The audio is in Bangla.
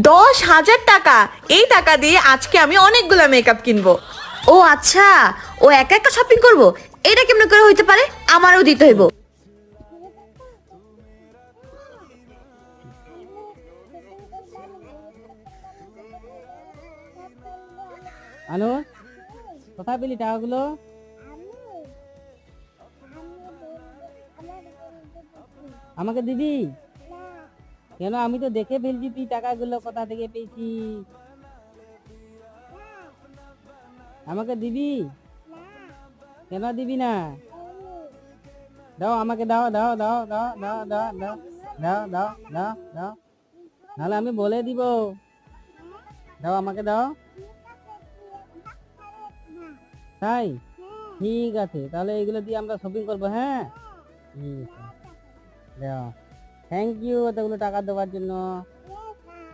10,000 টাকা। এই টাকা দিয়ে আজকে আমি অনেকগুলা মেকআপ কিনবো। ও আচ্ছা, ও একা একা শপিং করব, এটা কেমনে করে হইতে পারে? আমারও দিতে হইব। আনুস, কোথায় পেলি টাকাগুলো? আমাকে দিবি? কেন, আমি তো দেখে ফেলছি তুই টাকাগুলো কোথা থেকে পেয়েছিস। আমাকে দিবি? কেন দিবি না? দাও, আমাকে দাও দাও দাও দাও দাও দাও দাও দাও দাও দাও দাও, নাহলে আমি বলে দিব। দাও, আমাকে দাও। তাই? ঠিক আছে, তাহলে এগুলো দিয়ে আমরা শপিং করবো। হ্যাঁ, ঠিক আছে, দাও। থ্যাংক ইউ এতগুলো টাকা দেওয়ার জন্য।